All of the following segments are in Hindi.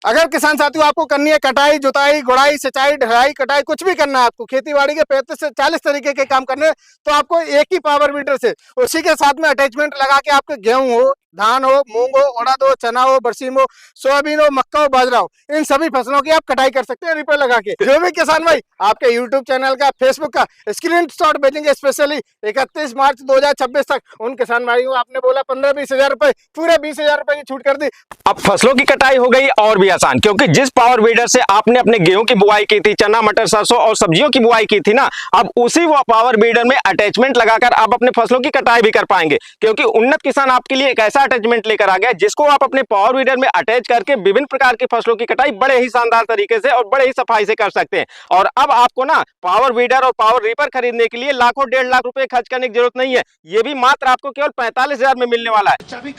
अगर किसान साथियों आपको करनी है कटाई, जुताई, गुड़ाई, सिंचाई, ढलाई, कटाई, कुछ भी करना है आपको, खेती बाड़ी के 35 से 40 तरीके के काम करने हैं, तो आपको एक ही पावर वीडर से उसी के साथ में अटैचमेंट लगा के आपके गेहूं हो, धान हो, मूंग हो, उड़द हो, चना हो, बरसीम हो, सोयाबीन हो, मक्का हो, बाजरा हो, इन सभी फसलों की आप कटाई कर सकते हैं रिपर लगा के। जो भी किसान भाई आपके यूट्यूब चैनल का, फेसबुक का स्क्रीनशॉट भेजेंगे स्पेशली 31 मार्च 2026 तक, उन किसान भाइयों को आपने बोला 15-20 हजार रुपए, पूरे 20 हजार रुपए की छूट कर दी। अब फसलों की कटाई हो गई और भी आसान, क्योंकि जिस पावर वीडर से आपने अपने गेहूं की बुआई की थी, चना, मटर, सरसों और सब्जियों की बुआई की थी ना, अब उसी वो पावर वीडर में अटैचमेंट लगाकर आप अपने फसलों की कटाई भी कर पाएंगे। क्योंकि उन्नत किसान आपके लिए एक ऐसा अटैचमेंट लेकर आ गया जिसको आप अपने पावर वीडर में अटैच करके विभिन्न प्रकार की फसलों की कटाई बड़े ही शानदार तरीके से और बड़े ही सफाई से कर सकते हैं। और अब आपको ना पावर वीडर और पावर रीपर खरीदने के लिए लाखों 1.5 लाख रुपए खर्च करने की जरूरत नहीं है। ये भी मात्र आपको केवल 45 हजार में मिलने वाला है। चाबी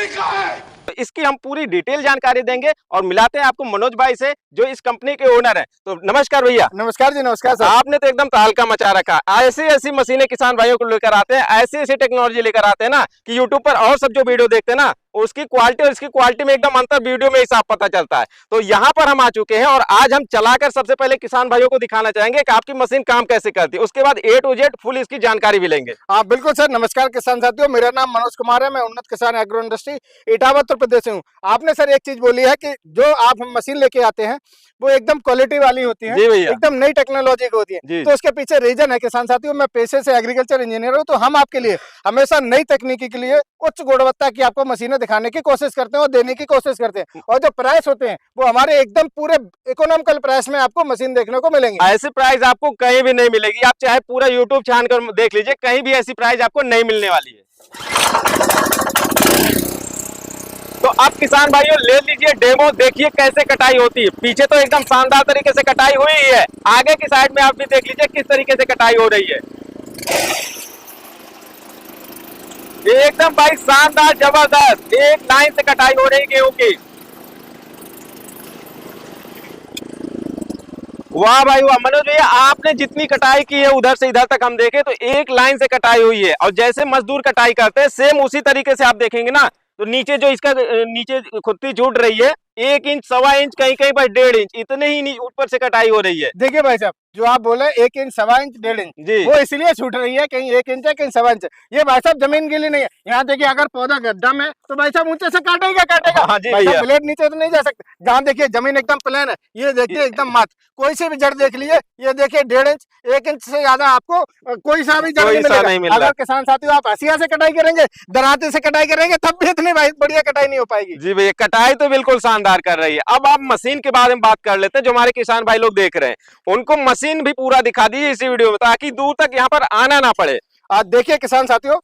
कहाँ है? तो इसकी हम पूरी डिटेल जानकारी देंगे और मिलाते हैं आपको मनोज भाई से, जो इस कंपनी के ओनर हैं। तो नमस्कार भैया। नमस्कार जी, नमस्कार सर। आपने तो एकदम तहलका मचा रखा। ऐसी ऐसी मशीनें किसान भाइयों को लेकर आते हैं, ऐसी ऐसी टेक्नोलॉजी लेकर आते हैं ना कि यूट्यूब पर और सब जो वीडियो देखते हैं ना, उसकी क्वालिटी और इसकी क्वालिटी में एकदम अंतर वीडियो में ही साफ पता चलता है। तो यहाँ पर हम आ चुके हैं और आज हम चलाकर सबसे पहले किसान भाइयों को दिखाना चाहेंगे कि आपकी मशीन काम कैसे करती है। उसके बाद A to Z फुल इसकी जानकारी भी लेंगे। हाँ बिल्कुल सर। नमस्कार किसान साथियों, मेरा नाम मनोज कुमार है। मैं उन्नत किसान एग्रो इंडस्ट्री इटावा उत्तर प्रदेश से हूँ। आपने सर एक चीज बोली है कि जो आप मशीन लेके आते हैं वो एकदम क्वालिटी वाली होती है, एकदम नई टेक्नोलॉजी की होती है। तो उसके पीछे रीजन है किसान साथियों, मैं पेशे से एग्रीकल्चर इंजीनियर हूँ, तो हम आपके लिए हमेशा नई तकनीकी के लिए उच्च गुणवत्ता की आपको मशीनें दिखाने की कोशिश करते हैं और देने की कोशिश करते हैं। और जो प्राइस होते हैं वो हमारे एकदम पूरे इकोनॉमिकल प्राइस में आपको मशीन देखने को मिलेंगे। ऐसी प्राइस आपको कहीं भी नहीं मिलेगी। आप चाहे पूरा यूट्यूब छान कर देख लीजिए, कहीं भी ऐसी प्राइस आपको नहीं मिलने वाली है। तो आप किसान भाइयों ले लीजिए डेमो, देखिए कैसे कटाई होती है। पीछे तो एकदम शानदार तरीके से कटाई हुई है, आगे की साइड में आप भी देख लीजिए किस तरीके से कटाई हो रही है। एकदम भाई शानदार, जबरदस्त, एक लाइन से कटाई हो रही है गेहूं की। वाह भाई वाह। मनोज भैया, आपने जितनी कटाई की है उधर से इधर तक हम देखें तो एक लाइन से कटाई हुई है, और जैसे मजदूर कटाई करते हैं सेम उसी तरीके से आप देखेंगे ना, तो नीचे जो इसका नीचे खुत्ती छूट रही है 1 इंच, 1.25 इंच, कहीं कहीं पर 1.5 इंच, इतने ही ऊपर से कटाई हो रही है। देखिए भाई साहब, जो आप बोले 1 इंच, 1.25 इंच, 1.5 इंच, वो इसलिए छूट रही है, कहीं 1 इंच है, कहीं 1.25 इंच। ये भाई साहब जमीन के लिए नहीं है। यहाँ देखिए, अगर पौधा गड्ढा में तो भाई साहब ऊंचे से काटेगा काटेगा, ब्लेड नीचे तो नहीं जा सकते। जहाँ देखिए जमीन एकदम प्लेन है, ये देखिए एकदम मात्र कोई से भी जड़ देख लिए, ये देखिए 1.5 इंच, 1 इंच से ज्यादा आपको कोई सा भी जड़ नहीं मिलेगा। अगर किसान साथियों आप हसिया से कटाई करेंगे, दराते से कटाई करेंगे, तब भी इतनी बढ़िया कटाई नहीं हो पाएगी। जी भैया, कटाई तो बिल्कुल शानदार कर रही है। अब आप मशीन के बारे में बात कर लेते हैं। जो हमारे किसान भाई लोग देख रहे हैं उनको मशीन भी पूरा दिखा दीजिए इसी वीडियो में, ताकि दूर तक यहाँ पर आना ना पड़े। देखिए किसान साथियों,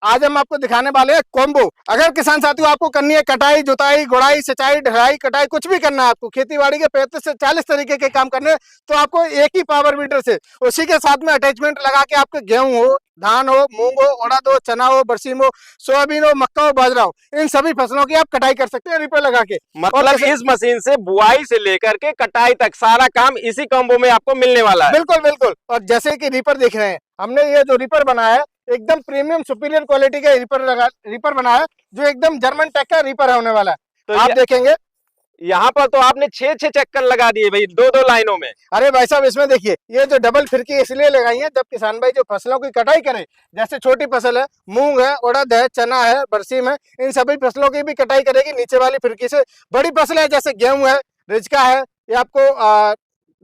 आज हम आपको दिखाने वाले हैं कॉम्बो। अगर किसान साथियों आपको करनी है कटाई, जुताई, गुड़ाई, सिंचाई, ढलाई, कटाई, कुछ भी करना है आपको, खेती बाड़ी के 35 से 40 तरीके के काम करने हैं, तो आपको एक ही पावर वीडर से उसी के साथ में अटैचमेंट लगा के आपके गेहूं हो, धान हो, मूंग हो, उड़द हो, चना हो, बरसीम हो, सोयाबीन हो, मक्का हो, बाजरा हो, इन सभी फसलों की आप कटाई कर सकते हैं रिपर लगा के। मतलब इस मशीन से बुआई से लेकर के कटाई तक सारा काम इसी कॉम्बो में आपको मिलने वाला है। बिल्कुल बिल्कुल। और जैसे कि रिपर देख रहे हैं, हमने ये जो रिपर बनाया है एकदम प्रीमियम सुपीरियर क्वालिटी का रिपर बनाया है, जो एकदम जर्मन टेक का रिपर होने वाला है। तो आप देखेंगे यहाँ पर तो आपने 6 चक्कर लगा दिए भाई, 2 लाइनों में। अरे भाई साहब, इसमें देखिए ये जो डबल फिरकी इसलिए लगाई है, जब किसान भाई जो फसलों की कटाई करें, जैसे छोटी फसल है, मूंग है, उड़द है, चना है, बरसीम है, इन सभी फसलों की भी कटाई करेगी नीचे वाली फिरकी से। बड़ी फसल है जैसे गेहूं है, रिजका है, ये आपको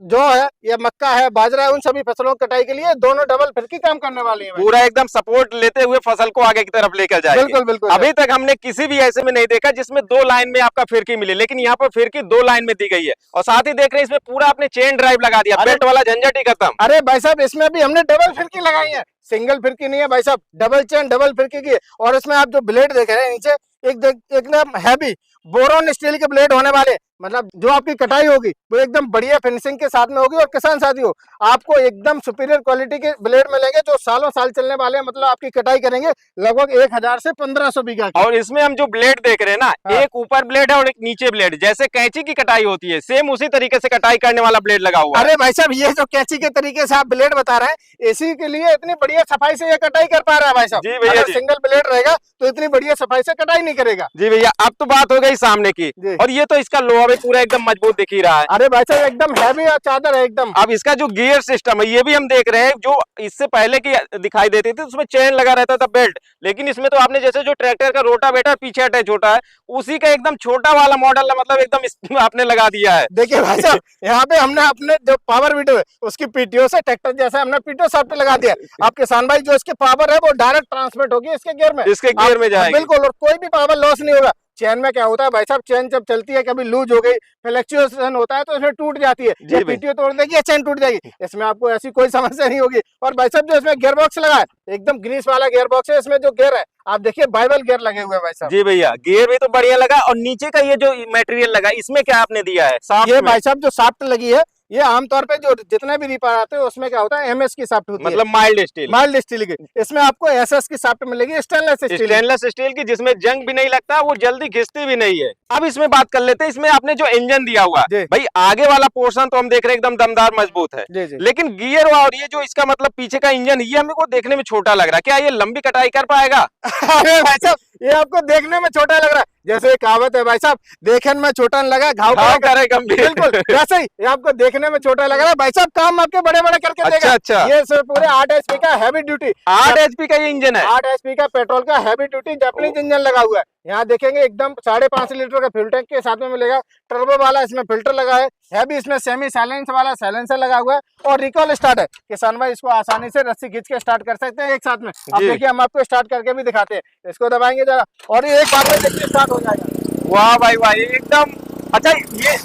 जो है, ये मक्का है, बाजरा है, उन सभी फसलों की कटाई के लिए दोनों डबल फिरकी काम करने वाली है। पूरा एकदम सपोर्ट लेते हुए फसल को आगे की तरफ लेकर जाएगी। बिल्कुल बिल्कुल। अभी तक हमने किसी भी ऐसे में नहीं देखा जिसमें 2 लाइन में आपका फिरकी मिले, लेकिन यहाँ पर फिरकी 2 लाइन में दी गई है। और साथ ही देख रहे हैं इसमें पूरा आपने चेन ड्राइव लगा दिया, बेल्ट वाला झंझट ही खत्म। अरे भाई साहब, इसमें भी हमने डबल फिरकी लगाई है, सिंगल फिरकी नहीं है भाई साहब, डबल चेन डबल फिरकी की। और इसमें आप जो ब्लेड देख रहे हैं नीचे, एकदम हैवी बोरोन स्टील के ब्लेड होने वाले, मतलब जो आपकी कटाई होगी वो एकदम बढ़िया फिनिशिंग के साथ में होगी। और किसान साथियों आपको एकदम सुपीरियर क्वालिटी के ब्लेड मिलेंगे जो सालों साल चलने वाले हैं, मतलब आपकी कटाई करेंगे लगभग 1000 से 1500 बीघा की। और इसमें हम जो ब्लेड देख रहे हैं ना, एक ऊपर ब्लेड है और एक नीचे ब्लेड, जैसे कैंची की कटाई होती है सेम उसी तरीके से कटाई करने वाला ब्लेड लगा हुआ है। अरे भाई साहब, ये जो कैंची के तरीके से आप ब्लेड बता रहे हैं, इसी के लिए इतनी बढ़िया सफाई से ये कटाई कर पा रहा है भाई साहब। जी भैया, सिंगल ब्लेड रहेगा तो इतनी बढ़िया सफाई से कटाई नहीं करेगा। जी भैया, अब तो बात हो गई ही सामने की, जी। और ये तो इसका लोहा भी पूरा एकदम मजबूत दिख ही रहा है। अरे भाई साहब एकदम हैवी चादर है एकदम। अब इसका जो गियर सिस्टम है ये भी हम देख रहे हैं, जो इससे पहले की दिखाई देती थी उसमें चेन लगा रहता था बेल्ट, लेकिन इसमें तो आपने जैसे जो ट्रैक्टर का रोटावेटर पीछे अटैच होता है उसी का एकदम छोटा वाला मॉडल मतलब एकदम आपने लगा दिया है। देखिए भाई साहब यहाँ पे हमने अपने जो पावर वीडर है उसकी पीटीओ से ट्रैक्टर जैसा हमने पीटीओ सॉफ्टवेयर लगा दिया। आप किसान भाई जो इसके पावर है वो डायरेक्ट ट्रांसमिट होगी इसके गियर में, इसके गियर में जाएगी। बिल्कुल, और कोई भी पावर लॉस नहीं होगा। चेन में क्या होता है भाई साहब, चेन जब चलती है कभी लूज हो गई, फ्लक्चुएशन होता है तो इसमें टूट जाती है, जी ये भाई। पीटीओ तोड़ देगी या चेन टूट जाएगी। इसमें आपको ऐसी कोई समस्या नहीं होगी। और भाई साहब जो इसमें गियर बॉक्स लगा है एकदम ग्रीस वाला गियर बॉक्स है। इसमें जो गियर है आप देखिए बाइबल गियर लगे हुए हैं भाई साहब। जी भैया, गियर भी तो बढ़िया लगा, और नीचे का ये जो मटेरियल लगा इसमें क्या आपने दिया है? शाफ्ट ये में। भाई साहब जो शाफ्ट लगी है ये आमतौर पे जो जितने भी रिपेयर आते हैं उसमें क्या होता है एमएस की शाफ्ट होती है, मतलब माइल्ड स्टील। माइल्ड स्टील की। इसमें आपको एसएस की शाफ्ट मिलेगी, स्टेनलेस स्टील। स्टेनलेस स्टील की, जिसमें जंग भी नहीं लगता, वो जल्दी घिसती भी नहीं है। अब इसमें बात कर लेते हैं, इसमें आपने जो इंजन दिया हुआ जी। भाई, आगे वाला पोर्शन तो हम देख रहे हैं एकदम दमदार मजबूत है, जी जी। लेकिन गियर और ये जो इसका मतलब पीछे का इंजन, ये हमको देखने में छोटा लग रहा है। क्या ये लंबी कटाई कर पाएगा? अरे भाई साहब ये आपको देखने में छोटा लग रहा है, जैसे कहावत है भाई साहब, देखन में छोटा न लगा घाव घाव करेगा। करे गंभीर। बिल्कुल वैसे ही ये आपको देखने में छोटा लग रहा है भाई साहब, काम आपके बड़े बड़े करके अच्छा, देगा। अच्छा। ये सिर्फ पूरे 8 HP का हैवी ड्यूटी, 8 HP का ये इंजन है। 8 HP का पेट्रोल का हैवी ड्यूटी जापानीज इंजन लगा हुआ है। यहाँ देखेंगे एकदम 5.5 लीटर का फ्यूल टैंक के साथ में मिलेगा, टर्बो वाला इसमें फिल्टर लगा है, हैवी इसमें सेमी साइलेंस वाला साइलेंसर लगा हुआ है, और रिकॉल स्टार्ट है। किसान भाई इसको आसानी से रस्सी खींच के स्टार्ट कर सकते हैं एक साथ में। अब जी। देखिए हम आपको स्टार्ट करके भी दिखाते हैं, इसको दबाएंगे जरा और ये एक बार में देखिए स्टार्ट हो जाएगा। वाह भाई वाह, ये एकदम अच्छा। ये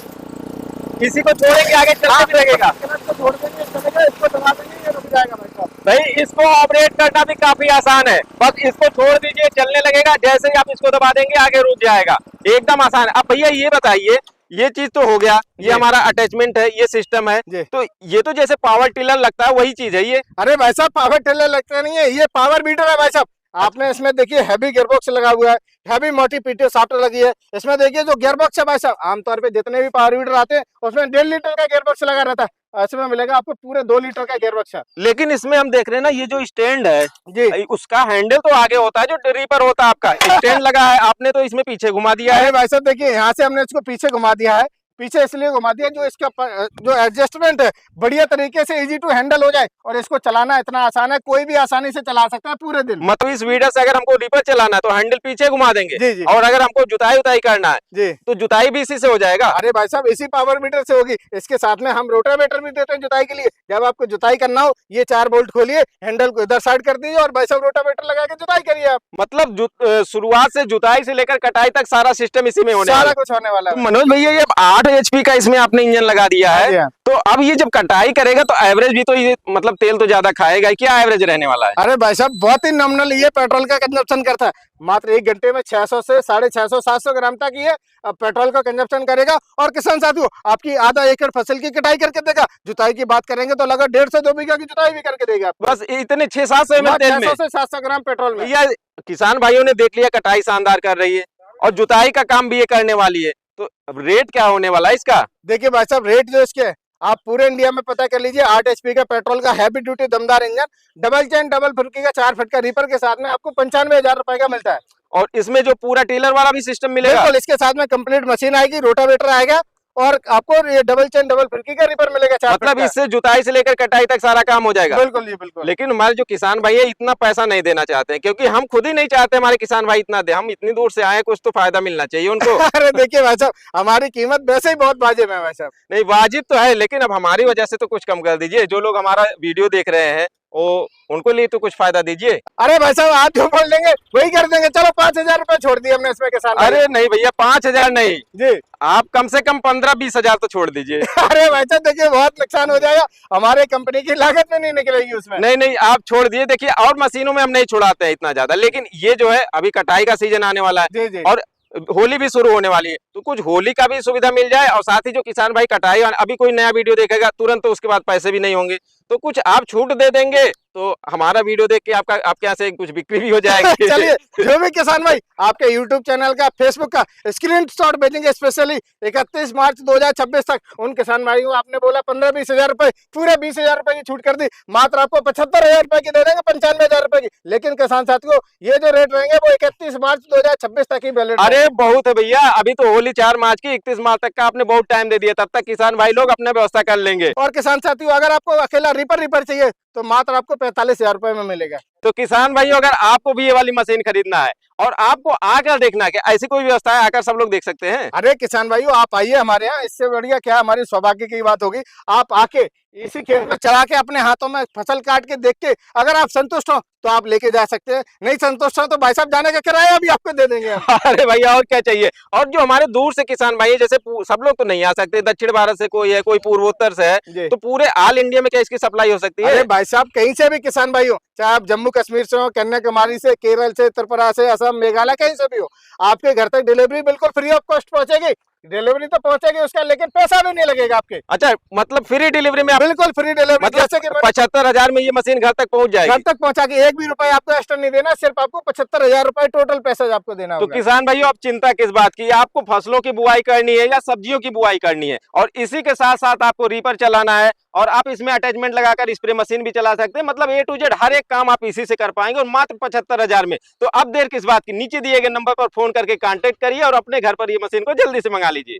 किसी को छोड़ेंगे आगे चलते भी लगेगा इसको छोड़ देंगे, चलेगा, इसको दबा देंगे, ये रुक जाएगा भाई साहब। भाई। इसको ऑपरेट करना भी काफी आसान है, बस इसको छोड़ दीजिए चलने लगेगा, जैसे ही आप इसको दबा देंगे आगे रुक जाएगा, एकदम आसान है। अब भैया ये बताइए, ये चीज तो हो गया, ये जी। हमारा अटैचमेंट है, ये सिस्टम है, जी। तो ये तो जैसे पावर टिलर लगता है वही चीज है ये। अरे भाई साहब पावर टिलर लगता नहीं है, ये पावर बीटर है भाई साहब। आपने इसमें देखिए हैवी गियरबॉक्स लगा हुआ है, हैवी मोटी पीटीओ शाफ्ट लगी है। इसमें देखिए जो गियरबॉक्स है भाई साहब, आमतौर पे जितने भी पावर बीटर आते हैं उसमें 1.5 लीटर का गियरबॉक्स लगा रहता है, इसमें मिलेगा आपको पूरे 2 लीटर का गियरबॉक्स है। लेकिन इसमें हम देख रहे हैं ना, ये जो स्टैंड है जी। उसका हैंडल तो आगे होता है, जो रीपर होता है आपका स्टैंड लगा है, आपने तो इसमें पीछे घुमा दिया है। अरे भाई साहब देखिए यहाँ से हमने इसको पीछे घुमा दिया है, पीछे इसलिए घुमा दिया जो इसका जो एडजस्टमेंट है बढ़िया तरीके से इजी टू हैंडल हो जाए, और इसको चलाना इतना आसान है, कोई भी आसानी से चला सकता है पूरे दिन। मतलब इस वीडर से अगर हमको रीपर चलाना है तो हैंडल पीछे घुमा देंगे, जी, जी। और अगर हमको जुताई उताई करना है जी। तो जुताई भी इसी से हो जाएगा। अरे भाई साहब इसी पावर मीटर से होगी। इसके साथ में हम रोटावेटर भी देते हैं जुताई के लिए। जब आपको जुताई करना हो ये 4 बोल्ट खोलिए, हैंडल को इधर साइड कर दीजिए और भाई साहब रोटावेटर लगा के जुताई करिए आप। मतलब शुरुआत से जुताई से लेकर कटाई तक सारा सिस्टम इसी में होने वाला सारा है। कुछ होने वाला तो है। मनोज भैया ये 8 HP का इसमें आपने इंजन लगा दिया हाँ जी, है, हाँ। तो अब ये जब कटाई करेगा तो एवरेज भी तो ये मतलब तेल तो ज्यादा खाएगा, क्या एवरेज रहने वाला है? अरे भाई साहब बहुत ही नॉमिनल ये पेट्रोल का कंजप्शन करता है, मात्र 1 घंटे में 600 से 650 700 ग्राम तक ये पेट्रोल का कंजप्शन करेगा। और किसान साथियों आपकी आधा एकड़ फसल की कटाई करके देगा। जुताई की बात करेंगे तो लगभग 1.5 से 2 बीघा की जुताई भी करके देगा। बस इतने 600-700 ml तेल में 600 से 700 ग्राम पेट्रोल में। भैया किसान भाइयों ने देख लिया, कटाई शानदार कर रही है और जुताई का काम भी ये करने वाली है, तो अब रेट क्या होने वाला है इसका? देखिए भाई साहब रेट जो इसके आप पूरे इंडिया में पता कर लीजिए। 8 HP का पेट्रोल का हैवी ड्यूटी दमदार इंजन, डबल चेन डबल फुर्की का 4 फीट का रीपर के साथ में आपको 95,000 रुपए का मिलता है। और इसमें जो पूरा टेलर वाला भी सिस्टम मिलेगा? बिल्कुल, इसके साथ में कंप्लीट मशीन आएगी, रोटावेटर आएगा, और आपको ये डबल चेन डबल फुर्की का रीपर मिलेगा 4 मतलब फीट का। इससे जुताई से लेकर कटाई तक सारा काम हो जाएगा। बिल्कुल जी बिल्कुल। लेकिन हमारे जो किसान भाई है इतना पैसा नहीं देना चाहते हैं, क्योंकि हम खुद ही नहीं चाहते हमारे किसान भाई इतना दे। हम इतनी दूर से आए, कुछ तो फायदा मिलना चाहिए उनको। अरे देखिए भाई साहब हमारी कीमत वैसे ही बहुत वाजिब है भाई साहब। नहीं वाजिब तो है, लेकिन अब हमारी वजह से तो कुछ कम कर दीजिए। जो लोग हमारा वीडियो देख रहे हैं वो उनको लिए तो कुछ फायदा दीजिए। अरे भाई साहब आप जो बोल देंगे वही कर देंगे। चलो 5,000 रुपए छोड़ दिए हमने इसमें किसान भाई। अरे नहीं भैया 5,000 नहीं जी। आप कम से कम 15-20 हजार तो छोड़ दीजिए। अरे भाई साहब देखिए बहुत नुकसान हो जाएगा, हमारे कंपनी की लागत में नहीं निकलेगी उसमें। नहीं नहीं आप छोड़ दिए। देखिए और मशीनों में हम नहीं छुड़ाते हैं इतना ज्यादा, लेकिन ये जो है अभी कटाई का सीजन आने वाला है जी जी। और होली भी शुरू होने वाली है, तो कुछ होली का भी सुविधा मिल जाए और साथ ही जो किसान भाई कटाई अभी कोई नया वीडियो देखेगा तुरंत, तो उसके बाद पैसे भी नहीं होंगे, तो कुछ आप छूट दे देंगे तो हमारा वीडियो देख के आपके यहाँ से कुछ बिक्री भी हो जाएगी। चलिए, जो भी किसान भाई आपके YouTube चैनल का, Facebook का स्क्रीनशॉट भेजेंगे स्पेशली 31 मार्च 2026 तक, उन किसान भाइयों को आपने बोला 15-20 हजार रुपए, पूरे 20 हजार रुपए की छूट कर दी, मात्र आपको 75,000 रुपए की दे देंगे, 95,000 रुपए की। लेकिन किसान साथियों, ये जो रेट रहेंगे वो 31 मार्च 2026 तक ही वैलिड। अरे बहुत है भैया, अभी तो होली 4 मार्च की, 31 मार्च तक का आपने बहुत टाइम दे दिया, तब तक किसान भाई लोग अपना व्यवस्था कर लेंगे। और किसान साथियों, अगर आपको अकेला रीपर चाहिए तो मात्र आपको 45,000 रुपए में मिलेगा। तो किसान भाइयों, अगर आपको भी ये वाली मशीन खरीदना है और आपको आकर देखना है कि ऐसी कोई व्यवस्था है, आकर सब लोग देख सकते हैं। अरे किसान भाइयों, आप आइए हमारे यहाँ, इससे बढ़िया क्या हमारी सौभाग्य की बात होगी। आप आके इसी खेत में चला के अपने हाथों में फसल काट के देख के अगर आप संतुष्ट हो तो आप लेके जा सकते हैं, नहीं संतुष्ट हो तो भाई साहब जाने का किराया भी आपको दे देंगे हम। अरे भैया, और क्या चाहिए। और जो हमारे दूर से किसान भाई है, जैसे सब लोग तो नहीं आ सकते, दक्षिण भारत से कोई है, कोई पूर्वोत्तर से है, तो पूरे ऑल इंडिया में क्या इसकी सप्लाई हो सकती है? अरे भाई साहब, कहीं से भी किसान भाई हो, चाहे आप जम्मू कश्मीर से हो, कन्याकुमारी से, केरल से, त्रिपुरा से, असम, मेघालय, कहीं से भी हो, आपके घर तक डिलीवरी बिल्कुल फ्री ऑफ कॉस्ट पहुंचेगी। डिलीवरी तो पहुंचेगी उसका, लेकिन पैसा भी नहीं लगेगा आपके। अच्छा, मतलब फ्री डिलीवरी में बिल्कुल फ्री डिलीवरी, मतलब जैसे कि 75,000 में ये मशीन घर तक पहुंच जाएगी। घर तक पहुंचा के 1 भी रुपए आपको एक्स्ट्रा नहीं देना, सिर्फ आपको 75,000 रुपए टोटल पैसा आपको देना तो होगा। किसान भाइयों, अब चिंता किस बात की, आपको फसलों की बुआई करनी है या सब्जियों की बुआई करनी है, और इसी के साथ साथ आपको रीपर चलाना है, और आप इसमें अटैचमेंट लगाकर स्प्रे मशीन भी चला सकते हैं। मतलब A to Z हर एक काम आप इसी से कर पाएंगे, और मात्र 75,000 में। तो अब देर किस बात की, नीचे दिए गए नंबर पर फोन करके कांटेक्ट करिए और अपने घर पर ये मशीन को जल्दी से मंगा लीजिए।